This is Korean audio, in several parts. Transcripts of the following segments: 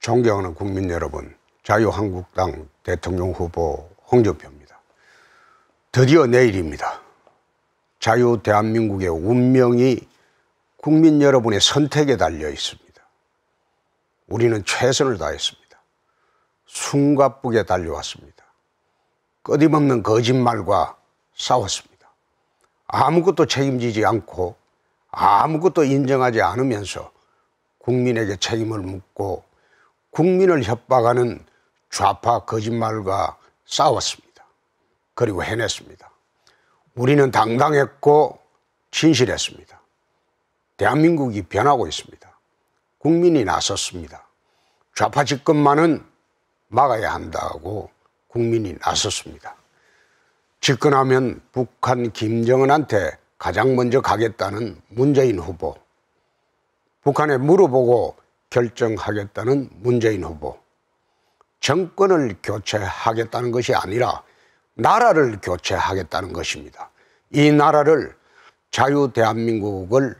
존경하는 국민 여러분, 자유한국당 대통령 후보 홍준표입니다. 드디어 내일입니다. 자유 대한민국의 운명이 국민 여러분의 선택에 달려 있습니다. 우리는 최선을 다했습니다. 숨가쁘게 달려왔습니다. 끊임없는 거짓말과 싸웠습니다. 아무것도 책임지지 않고 아무것도 인정하지 않으면서 국민에게 책임을 묻고 국민을 협박하는 좌파 거짓말과 싸웠습니다. 그리고 해냈습니다. 우리는 당당했고 진실했습니다. 대한민국이 변하고 있습니다. 국민이 나섰습니다. 좌파 집권만은 막아야 한다고 국민이 나섰습니다. 집권하면 북한 김정은한테 가장 먼저 가겠다는 문재인 후보, 북한에 물어보고 결정하겠다는 문재인 후보, 정권을 교체하겠다는 것이 아니라 나라를 교체하겠다는 것입니다. 이 나라를 자유 대한민국을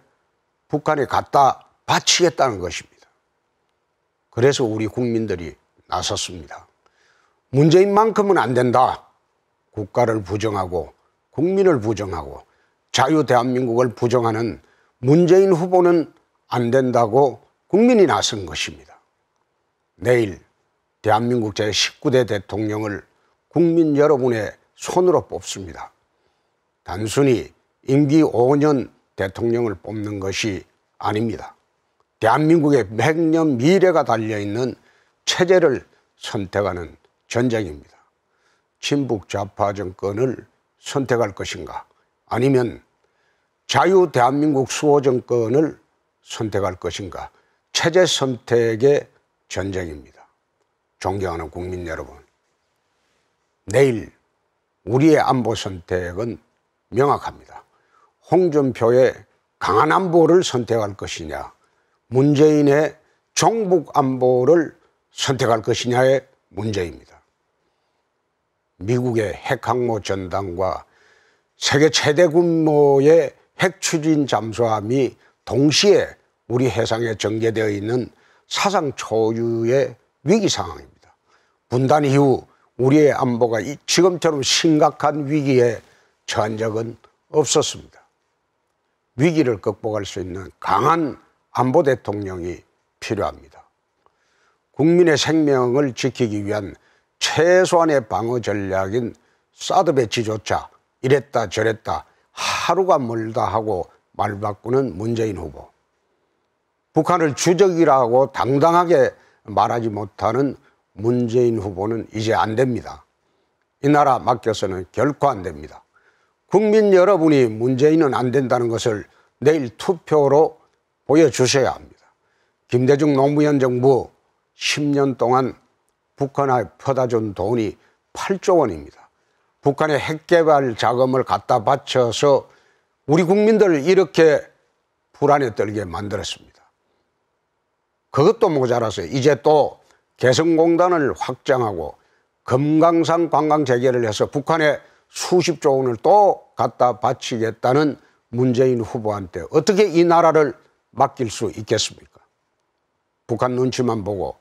북한에 갖다 바치겠다는 것입니다. 그래서 우리 국민들이 나섰습니다. 문재인만큼은 안 된다. 국가를 부정하고 국민을 부정하고 자유 대한민국을 부정하는 문재인 후보는 안 된다고 국민이 나선 것입니다. 내일 대한민국 제19대 대통령을 국민 여러분의 손으로 뽑습니다. 단순히 임기 5년 대통령을 뽑는 것이 아닙니다. 대한민국의 100년 미래가 달려있는 체제를 선택하는 전쟁입니다. 친북 좌파 정권을 선택할 것인가, 아니면 자유 대한민국 수호 정권을 선택할 것인가, 체제 선택의 전쟁입니다. 존경하는 국민 여러분, 내일 우리의 안보 선택은 명확합니다. 홍준표의 강한 안보를 선택할 것이냐, 문재인의 종북 안보를 선택할 것이냐의 문제입니다. 미국의 핵항모 전단과 세계 최대 규모의 핵 추진 잠수함이 동시에 우리 해상에 전개되어 있는 사상 초유의 위기 상황입니다. 분단 이후 우리의 안보가 지금처럼 심각한 위기에 처한 적은 없었습니다. 위기를 극복할 수 있는 강한 안보 대통령이 필요합니다. 국민의 생명을 지키기 위한 최소한의 방어 전략인 사드 배치조차 이랬다 저랬다 하루가 멀다 하고 말 바꾸는 문재인 후보, 북한을 주적이라고 당당하게 말하지 못하는 문재인 후보는 이제 안 됩니다. 이 나라 맡겨서는 결코 안 됩니다. 국민 여러분이 문재인은 안 된다는 것을 내일 투표로 보여주셔야 합니다. 김대중 노무현 정부 10년 동안 북한에 퍼다준 돈이 8조 원입니다. 북한의 핵개발 자금을 갖다 바쳐서 우리 국민들을 이렇게 불안에 떨게 만들었습니다. 그것도 모자라서 이제 또 개성공단을 확장하고 금강산 관광 재개를 해서 북한에 수십조 원을 또 갖다 바치겠다는 문재인 후보한테 어떻게 이 나라를 맡길 수 있겠습니까? 북한 눈치만 보고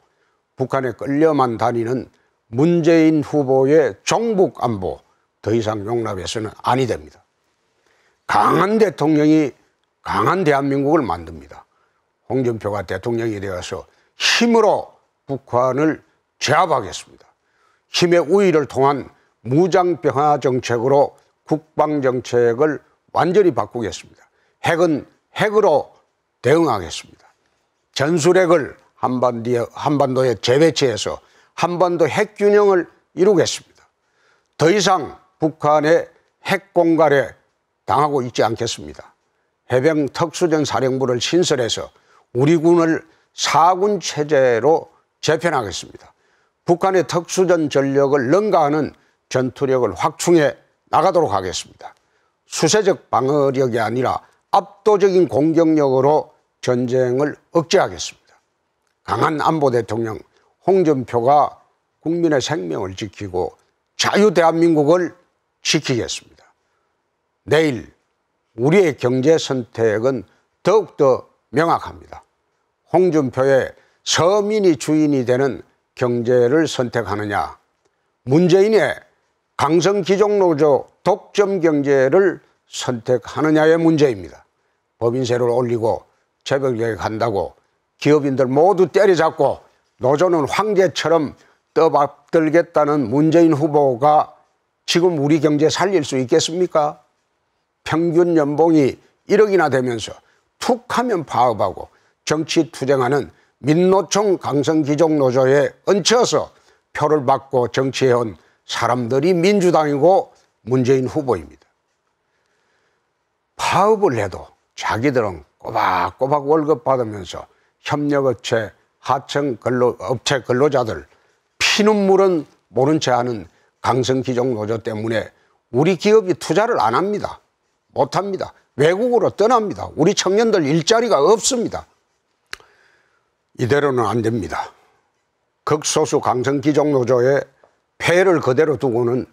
북한에 끌려만 다니는 문재인 후보의 종북 안보 더 이상 용납해서는 아니 됩니다. 강한 대통령이 강한 대한민국을 만듭니다. 홍준표가 대통령이 되어서 힘으로 북한을 제압하겠습니다. 힘의 우위를 통한 무장병화 정책으로 국방정책을 완전히 바꾸겠습니다. 핵은 핵으로 대응하겠습니다. 전술핵을 한반도에 재배치해서 한반도 핵균형을 이루겠습니다. 더 이상 북한의 핵공갈에 당하고 있지 않겠습니다. 해병 특수전 사령부를 신설해서 우리 군을 4군 체제로 재편하겠습니다. 북한의 특수전 전력을 능가하는 전투력을 확충해 나가도록 하겠습니다. 수세적 방어력이 아니라 압도적인 공격력으로 전쟁을 억제하겠습니다. 강한 안보 대통령 홍준표가 국민의 생명을 지키고 자유 대한민국을 지키겠습니다. 내일 우리의 경제 선택은 더욱더 명확합니다. 홍준표의 서민이 주인이 되는 경제를 선택하느냐, 문재인의 강성귀족노조 독점 경제를 선택하느냐의 문제입니다. 법인세를 올리고 재벌개혁한다고 기업인들 모두 때려잡고 노조는 황제처럼 떠받들겠다는 문재인 후보가 지금 우리 경제 살릴 수 있겠습니까? 평균 연봉이 1억이나 되면서 툭 하면 파업하고 정치 투쟁하는 민노총 강성귀족노조에 얹혀서 표를 받고 정치해온 사람들이 민주당이고 문재인 후보입니다. 파업을 해도 자기들은 꼬박꼬박 월급 받으면서 협력업체, 하청 업체 근로자들 피눈물은 모른 채 하는 강성귀족노조 때문에 우리 기업이 투자를 안 합니다. 못합니다. 외국으로 떠납니다. 우리 청년들 일자리가 없습니다. 이대로는 안 됩니다. 극소수 강성귀족노조의 폐해를 그대로 두고는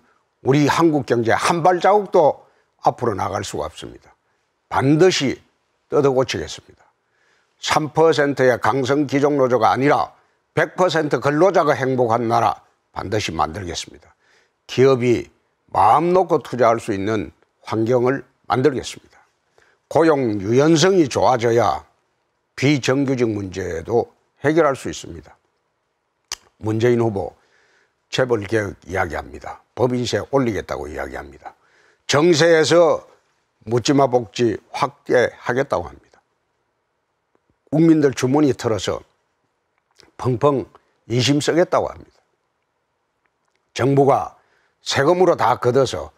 우리 한국 경제 한 발자국도 앞으로 나갈 수가 없습니다. 반드시 뜯어고치겠습니다. 3%의 강성귀족노조가 아니라 100% 근로자가 행복한 나라 반드시 만들겠습니다. 기업이 마음 놓고 투자할 수 있는 환경을 만들겠습니다. 고용 유연성이 좋아져야 비정규직 문제도 해결할 수 있습니다. 문재인 후보 재벌개혁 이야기합니다. 법인세 올리겠다고 이야기합니다. 정세에서 묻지마 복지 확대하겠다고 합니다. 국민들 주머니 털어서 펑펑 인심 쓰겠다고 합니다. 정부가 세금으로 다 걷어서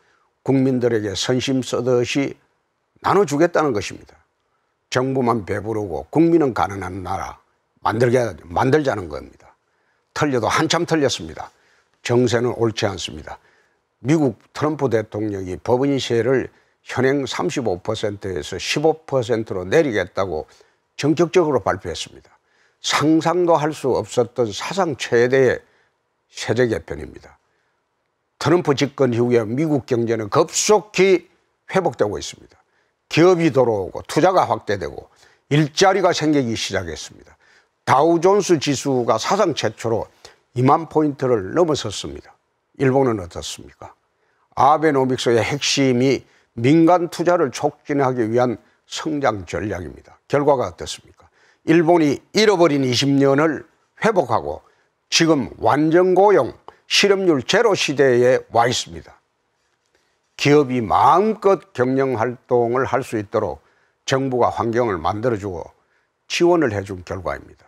국민들에게 선심 쓰듯이 나눠주겠다는 것입니다. 정부만 배부르고 국민은 가난한 나라 만들자는 겁니다. 틀려도 한참 틀렸습니다. 정세는 옳지 않습니다. 미국 트럼프 대통령이 법인세를 현행 35%에서 15%로 내리겠다고 전격적으로 발표했습니다. 상상도 할 수 없었던 사상 최대의 세제 개편입니다. 트럼프 집권 이후에 미국 경제는 급속히 회복되고 있습니다. 기업이 들어오고 투자가 확대되고 일자리가 생기기 시작했습니다. 다우존스 지수가 사상 최초로 2만 포인트를 넘어섰습니다. 일본은 어떻습니까? 아베노믹스의 핵심이 민간 투자를 촉진하기 위한 성장 전략입니다. 결과가 어떻습니까? 일본이 잃어버린 20년을 회복하고 지금 완전 고용, 실업률 제로 시대에 와 있습니다. 기업이 마음껏 경영 활동을 할 수 있도록 정부가 환경을 만들어주고 지원을 해준 결과입니다.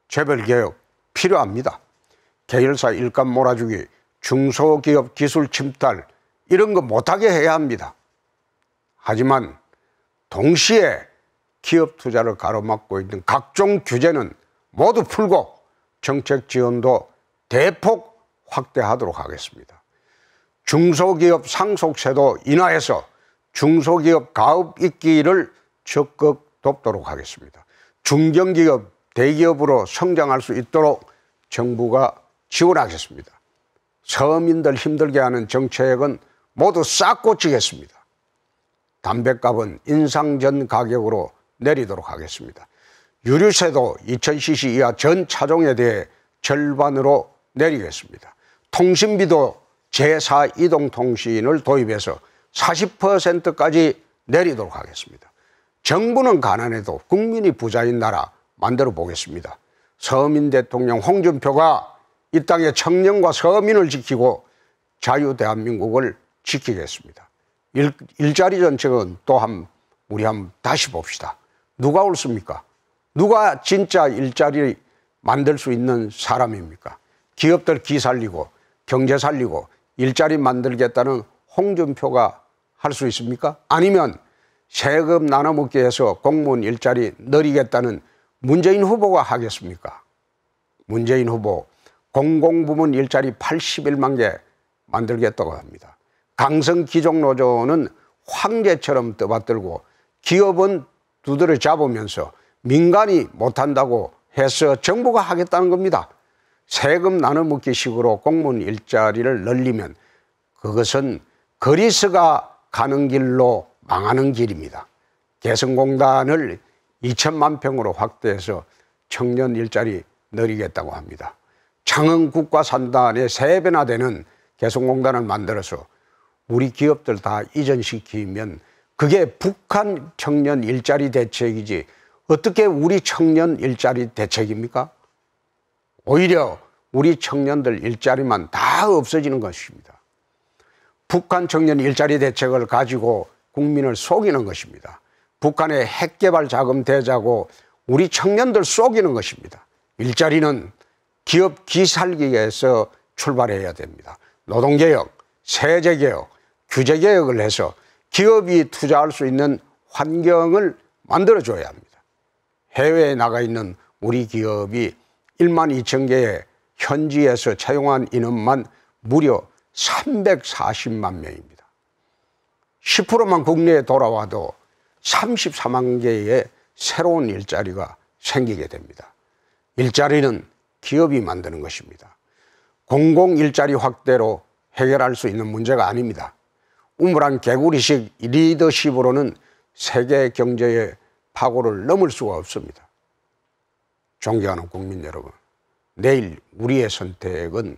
재벌개혁 필요합니다. 계열사 일감 몰아주기, 중소기업 기술 침탈 이런 거 못하게 해야 합니다. 하지만 동시에 기업 투자를 가로막고 있는 각종 규제는 모두 풀고 정책 지원도 대폭 확대하도록 하겠습니다. 중소기업 상속세도 인하해서 중소기업 가업 잇기를 적극 돕도록 하겠습니다. 중견기업, 대기업으로 성장할 수 있도록 정부가 지원하겠습니다. 서민들 힘들게 하는 정책은 모두 싹 고치겠습니다. 담뱃값은 인상 전 가격으로 내리도록 하겠습니다. 유류세도 2000cc 이하 전 차종에 대해 절반으로 내리겠습니다. 통신비도 제4 이동통신을 도입해서 40%까지 내리도록 하겠습니다. 정부는 가난해도 국민이 부자인 나라 만들어 보겠습니다. 서민 대통령 홍준표가 이 땅의 청년과 서민을 지키고 자유 대한민국을 지키겠습니다. 일자리 정책은 우리 한번 다시 봅시다. 누가 옳습니까? 누가 진짜 일자리 만들 수 있는 사람입니까? 기업들 기 살리고 경제 살리고 일자리 만들겠다는 홍준표가 할 수 있습니까? 아니면 세금 나눠먹기 해서 공무원 일자리 늘리겠다는 문재인 후보가 하겠습니까? 문재인 후보 공공부문 일자리 81만 개 만들겠다고 합니다. 강성귀족노조는 황제처럼 떠받들고 기업은 두드려 잡으면서 민간이 못한다고 해서 정부가 하겠다는 겁니다. 세금 나눠먹기 식으로 공무원 일자리를 늘리면 그것은 그리스가 가는 길로 망하는 길입니다. 개성공단을 2천만 평으로 확대해서 청년 일자리 늘리겠다고 합니다. 창흥 국가산단의 3배나 되는 개성공단을 만들어서 우리 기업들 다 이전시키면 그게 북한 청년 일자리 대책이지 어떻게 우리 청년 일자리 대책입니까? 오히려 우리 청년들 일자리만 다 없어지는 것입니다. 북한 청년 일자리 대책을 가지고 국민을 속이는 것입니다. 북한의 핵개발 자금 대자고 우리 청년들 속이는 것입니다. 일자리는 기업 기살기에서 출발해야 됩니다. 노동개혁, 세제개혁, 규제개혁을 해서 기업이 투자할 수 있는 환경을 만들어줘야 합니다. 해외에 나가 있는 우리 기업이 1만 2천 개의 현지에서 채용한 인원만 무려 340만 명입니다. 10%만 국내에 돌아와도 34만 개의 새로운 일자리가 생기게 됩니다. 일자리는 기업이 만드는 것입니다. 공공일자리 확대로 해결할 수 있는 문제가 아닙니다. 우물안 개구리식 리더십으로는 세계 경제의 파고를 넘을 수가 없습니다. 존경하는 국민 여러분, 내일 우리의 선택은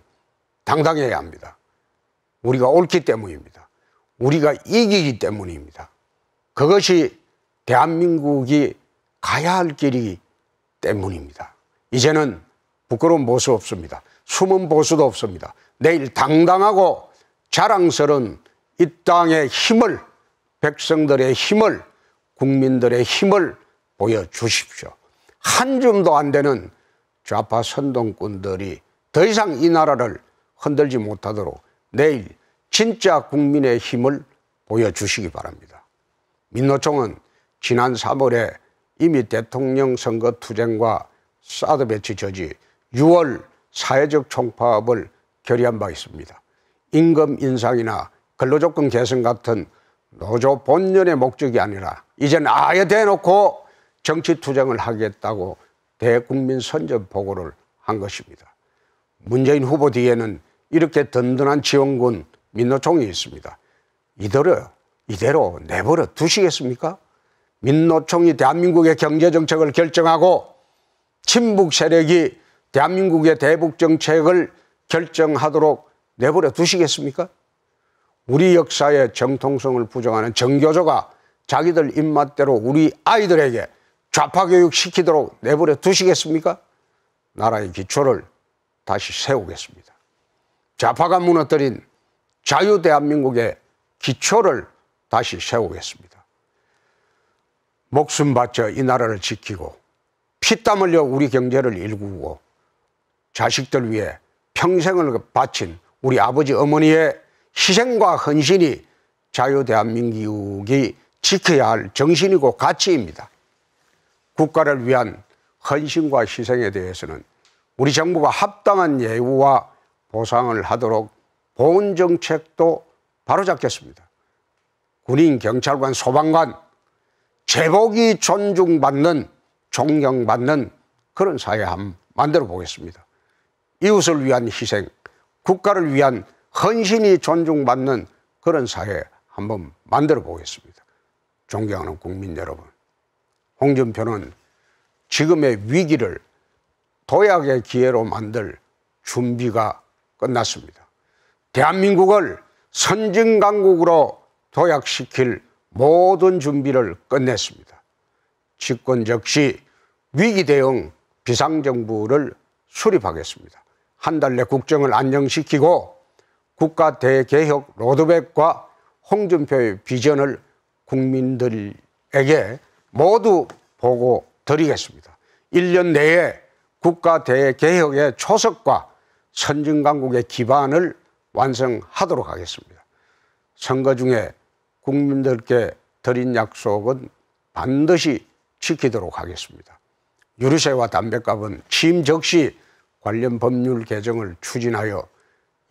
당당해야 합니다. 우리가 옳기 때문입니다. 우리가 이기기 때문입니다. 그것이 대한민국이 가야 할 길이기 때문입니다. 이제는 부끄러운 보수 없습니다. 숨은 보수도 없습니다. 내일 당당하고 자랑스러운 이 땅의 힘을, 백성들의 힘을, 국민들의 힘을 보여주십시오. 한 줌도 안 되는 좌파 선동꾼들이 더 이상 이 나라를 흔들지 못하도록 내일 진짜 국민의 힘을 보여주시기 바랍니다. 민노총은 지난 3월에 이미 대통령 선거 투쟁과 사드 배치 저지, 6월 사회적 총파업을 결의한 바 있습니다. 임금 인상이나 근로조건 개선 같은 노조 본연의 목적이 아니라 이젠 아예 대놓고 정치투쟁을 하겠다고 대국민 선전보고를 한 것입니다. 문재인 후보 뒤에는 이렇게 든든한 지원군 민노총이 있습니다. 이대로 내버려 두시겠습니까? 민노총이 대한민국의 경제정책을 결정하고 친북 세력이 대한민국의 대북정책을 결정하도록 내버려 두시겠습니까? 우리 역사의 정통성을 부정하는 정교조가 자기들 입맛대로 우리 아이들에게 좌파교육 시키도록 내버려 두시겠습니까? 나라의 기초를 다시 세우겠습니다. 좌파가 무너뜨린 자유대한민국의 기초를 다시 세우겠습니다. 목숨 바쳐 이 나라를 지키고 피땀 흘려 우리 경제를 일구고 자식들 위해 평생을 바친 우리 아버지 어머니의 희생과 헌신이 자유대한민국이 지켜야 할 정신이고 가치입니다. 국가를 위한 헌신과 희생에 대해서는 우리 정부가 합당한 예우와 보상을 하도록 보훈 정책도 바로잡겠습니다. 군인, 경찰관, 소방관, 제복이 존중받는, 존경받는 그런 사회 한번 만들어 보겠습니다. 이웃을 위한 희생, 국가를 위한 헌신이 존중받는 그런 사회 한번 만들어 보겠습니다. 존경하는 국민 여러분, 홍준표는 지금의 위기를 도약의 기회로 만들 준비가 끝났습니다. 대한민국을 선진강국으로 도약시킬 모든 준비를 끝냈습니다. 집권 적시 위기 대응 비상정부를 수립하겠습니다. 한 달 내 국정을 안정시키고 국가 대개혁 로드맵과 홍준표의 비전을 국민들에게 모두 보고 드리겠습니다. 1년 내에 국가 대개혁의 초석과 선진강국의 기반을 완성하도록 하겠습니다. 선거 중에 국민들께 드린 약속은 반드시 지키도록 하겠습니다. 유류세와 담뱃값은 취임 적시 관련 법률 개정을 추진하여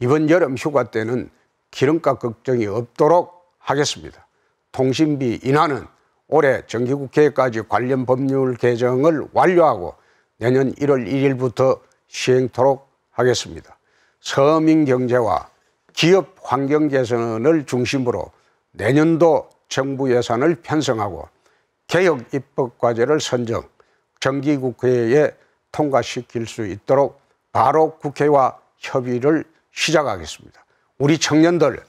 이번 여름 휴가 때는 기름값 걱정이 없도록 하겠습니다. 통신비 인하는 올해 정기국회까지 관련 법률 개정을 완료하고 내년 1월 1일부터 시행토록 하겠습니다. 서민 경제와 기업 환경 개선을 중심으로 내년도 정부 예산을 편성하고 개혁 입법 과제를 선정, 정기국회에 통과시킬 수 있도록 바로 국회와 협의를 시작하겠습니다. 우리 청년들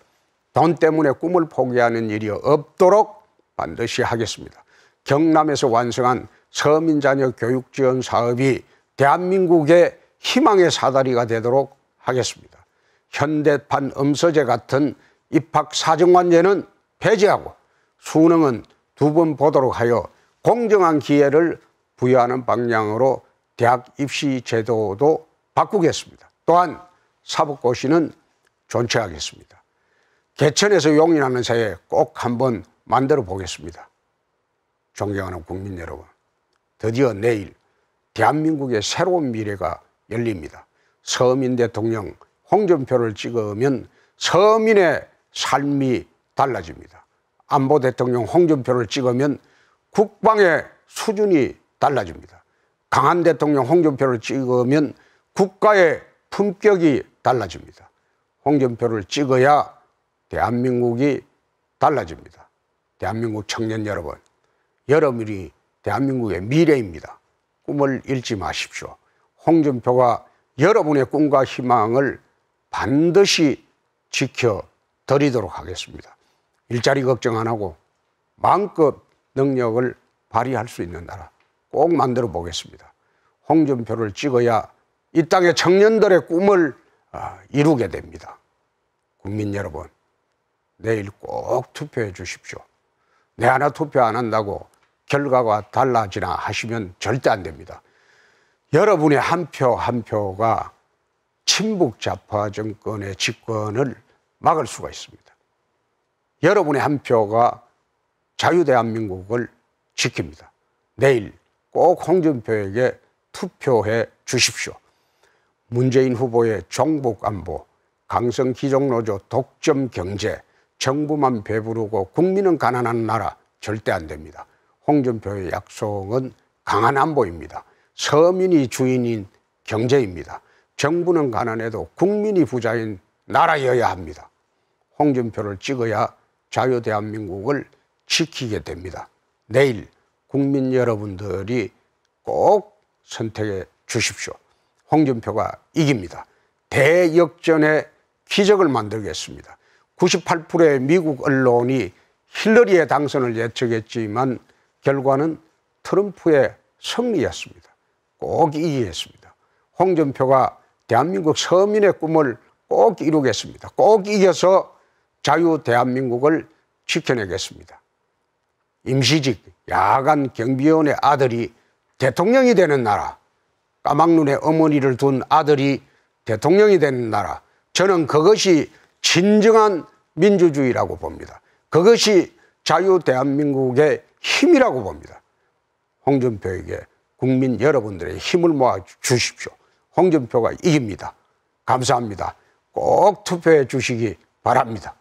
돈 때문에 꿈을 포기하는 일이 없도록 반드시 하겠습니다. 경남에서 완성한 서민자녀 교육지원 사업이 대한민국의 희망의 사다리가 되도록 하겠습니다. 현대판 음서제 같은 입학사정관제는 폐지하고 수능은 2번 보도록 하여 공정한 기회를 부여하는 방향으로 대학 입시 제도도 바꾸겠습니다. 또한 사법고시는 존치하겠습니다. 개천에서 용이 나는 새에 꼭 한번 만들어 보겠습니다. 존경하는 국민 여러분, 드디어 내일 대한민국의 새로운 미래가 열립니다. 서민 대통령 홍준표를 찍으면 서민의 삶이 달라집니다. 안보 대통령 홍준표를 찍으면 국방의 수준이 달라집니다. 강한 대통령 홍준표를 찍으면 국가의 품격이 달라집니다. 홍준표를 찍어야 대한민국이 달라집니다. 대한민국 청년 여러분, 여러분이 대한민국의 미래입니다. 꿈을 잃지 마십시오. 홍준표가 여러분의 꿈과 희망을 반드시 지켜드리도록 하겠습니다. 일자리 걱정 안 하고 마음껏 능력을 발휘할 수 있는 나라 꼭 만들어 보겠습니다. 홍준표를 찍어야 이 땅의 청년들의 꿈을 이루게 됩니다. 국민 여러분, 내일 꼭 투표해 주십시오. 내 하나 투표 안 한다고 결과가 달라지나 하시면 절대 안 됩니다. 여러분의 한 표 한 표가 친북 좌파 정권의 집권을 막을 수가 있습니다. 여러분의 한 표가 자유대한민국을 지킵니다. 내일 꼭 홍준표에게 투표해 주십시오. 문재인 후보의 종북안보, 강성기종노조 독점경제, 정부만 배부르고 국민은 가난한 나라 절대 안 됩니다. 홍준표의 약속은 강한 안보입니다. 서민이 주인인 경제입니다. 정부는 가난해도 국민이 부자인 나라여야 합니다. 홍준표를 찍어야 자유대한민국을 지키게 됩니다. 내일 국민 여러분들이 꼭 선택해 주십시오. 홍준표가 이깁니다. 대역전의 기적을 만들겠습니다. 98%의 미국 언론이 힐러리의 당선을 예측했지만 결과는 트럼프의 승리였습니다. 꼭 이기겠습니다. 홍준표가 대한민국 서민의 꿈을 꼭 이루겠습니다. 꼭 이겨서 자유 대한민국을 지켜내겠습니다. 임시직 야간 경비원의 아들이 대통령이 되는 나라, 까막눈에 어머니를 둔 아들이 대통령이 되는 나라, 저는 그것이 진정한 민주주의라고 봅니다. 그것이 자유 대한민국의 힘이라고 봅니다. 홍준표에게 국민 여러분들의 힘을 모아 주십시오. 홍준표가 이깁니다. 감사합니다. 꼭 투표해 주시기 바랍니다.